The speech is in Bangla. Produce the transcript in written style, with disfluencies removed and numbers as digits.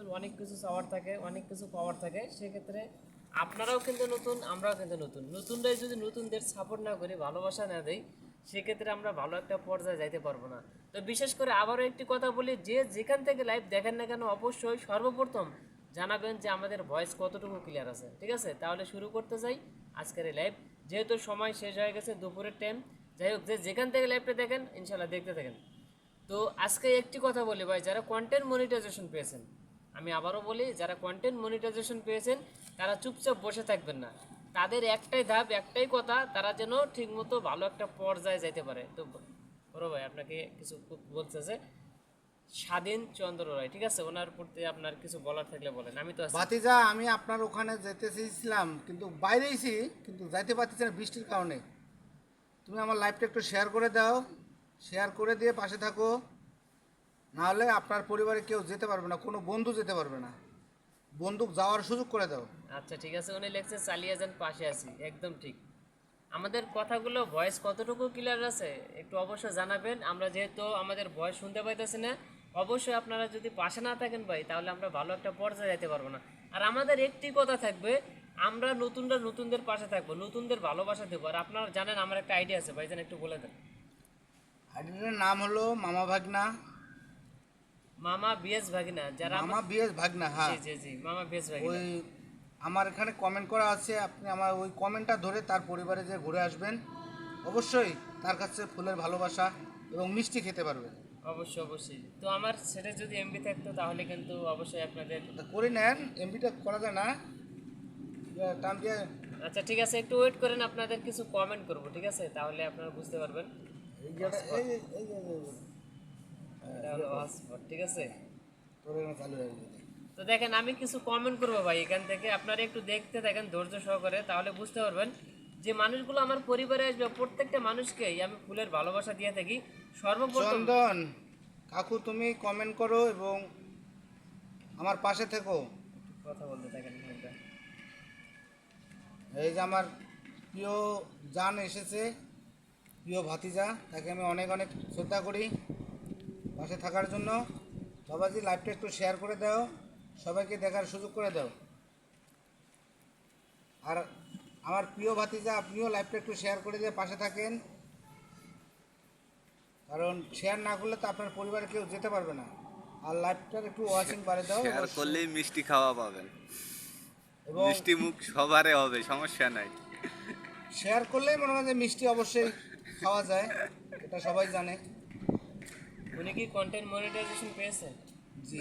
নতুন অনেক কিছু চাওয়ার থাকে, অনেক কিছু পাওয়ার থাকে। সেক্ষেত্রে আপনারাও কিন্তু নতুন, আমরাও কিন্তু নতুন। নতুনরাই যদি নতুনদের সাপোর্ট না করি, ভালোবাসা না দেই, সেক্ষেত্রে আমরা ভালো একটা পর্যায়ে যাইতে পারবো না। তো বিশেষ করে আবারও একটি কথা বলি, যে যেখান থেকে লাইভ দেখেন না কেন অবশ্যই সর্বপ্রথম জানাবেন যে আমাদের ভয়েস কতটুকু ক্লিয়ার আছে। ঠিক আছে, তাহলে শুরু করতে যাই আজকের এই লাইভ। যেহেতু সময় শেষ হয়ে গেছে, দুপুরের টাইম। যাই হোক, যে যেখান থেকে লাইভটা দেখেন ইনশাল্লাহ দেখতে থাকেন। তো আজকে একটি কথা বলি ভাই, যারা কন্টেন্ট মনিটাইজেশন পেয়েছেন, আমি আবারও বলি, যারা কন্টেন্ট মনিটাইজেশন পেয়েছেন তারা চুপচাপ বসে থাকবেন না। তাদের একটাই ধাপ, একটাই কথা, তারা যেন ঠিকমতো ভালো একটা পর্যায়ে যাইতে পারে। তো বড় ভাই আপনাকে কিছু বলতেছে স্বাধীন চন্দ্র রায়, ঠিক আছে, ওনার প্রতি আপনার কিছু বলার থাকলে বলেন। আমি তো আছি। ভাতিজা, আমি আপনার ওখানে যেতে চেয়েছিলাম, কিন্তু বাইরেইছি, কিন্তু যাইতে পারতেছি না বৃষ্টির কারণে। তুমি আমার লাইভটা একটু শেয়ার করে দাও, শেয়ার করে দিয়ে পাশে থাকো। নাহলে আপনার পরিবারে কেউ যেতে পারবে না, কোনো বন্ধু যেতে পারবে না। বন্দুক যাওয়ার সুযোগ করে দাও। আচ্ছা ঠিক আছে, উনি লেখছে চালিয়ে যান, পাশে আছি, একদম ঠিক। আমাদের কথাগুলো ভয়েস কতটুকু ক্লিয়ার আছে একটু অবশ্যই জানাবেন। আমরা যেহেতু আমাদের ভয়েস শুনতে পাইতেছি না, অবশ্যই আপনারা যদি পাশে না থাকেন ভাই, তাহলে আমরা ভালো একটা পর্যায়ে যেতে পারবো না। আর আমাদের একটি কথা থাকবে, আমরা নতুনরা নতুনদের পাশে থাকবো, নতুনদের ভালোবাসা দেবো। আর আপনারা জানেন আমার একটা আইডিয়া আছে ভাইজান, একটু বলে দেন। আইডিটার নাম হলো মামা ভাগনা। মামা বিএস ভাগিনা, যারা মামা বিএস ভাগনা, জি হ্যাঁ। জি জি, মামা বিএস ভাগিনা। ওই আমার এখানে কমেন্ট করা আছে, আপনি আমার ওই কমেন্টটা ধরে তার পরিবারে যে ঘুরে আসবেন। অবশ্যই তার কাছে ফুলের ভালোবাসা এবং মিষ্টি খেতে পারবেন। অবশ্যই অবশ্যই। তো আমার সেটা যদি এমবি থাকতো তাহলে কিন্তু অবশ্যই আপনাদের। তা করে নেন, এমবিটা করা যায় না, টান দিয়ে। আচ্ছা ঠিক আছে, একটু ওয়েট করেন, আপনাদের কিছু কমেন্ট করব, ঠিক আছে, তাহলে আপনারা বুঝতে পারবেন। এই যে এটা হলো হটস্পট, ঠিক আছে। তোর এখানে চালু হয়ে গেছে। তো দেখেন, আমি কিছু কমেন্ট করবো ভাই এখান থেকে, আপনারা একটু দেখতে থাকেন ধৈর্য সহকারে, তাহলে বুঝতে পারবেন যে মানুষগুলো আমার পরিবারে আসবে, প্রত্যেকটা মানুষকেই আমি ফুলের ভালোবাসা দিয়ে থাকি সর্বপ্রথম। চন্দন কাকু, তুমি কমেন্ট করো এবং আমার পাশে থেকো। কথা বলতে থাকেন একটা। এই যে আমার প্রিয় জান এসেছে, প্রিয় ভাতিজা, তাকে আমি অনেক অনেক শ্রদ্ধা করি পাশে থাকার জন্য। বাবাজি, লাইভটা একটু শেয়ার করে দাও, সবাইকে দেখার সুযোগ করে দাও। আর আমার প্রিয় ভাতিজা, আপনিও লাইভটা একটু শেয়ার করে দিয়ে পাশে থাকেন, কারণ শেয়ার না করলে তো আপনার পরিবারে কেউ যেতে পারবে না। আর লাইভটার একটু ওয়াচিং বাড়িয়ে দাও। শেয়ার করলেই মিষ্টি খাওয়া পাবেন, এবং মিষ্টি মুখ সবারই হবে, সমস্যা নাই। শেয়ার করলেই মনে হয় যে মিষ্টি অবশ্যই খাওয়া যায়, এটা সবাই জানে। উনি কি কন্টেন্ট মনিটাইজেশন পেয়েছে? জি।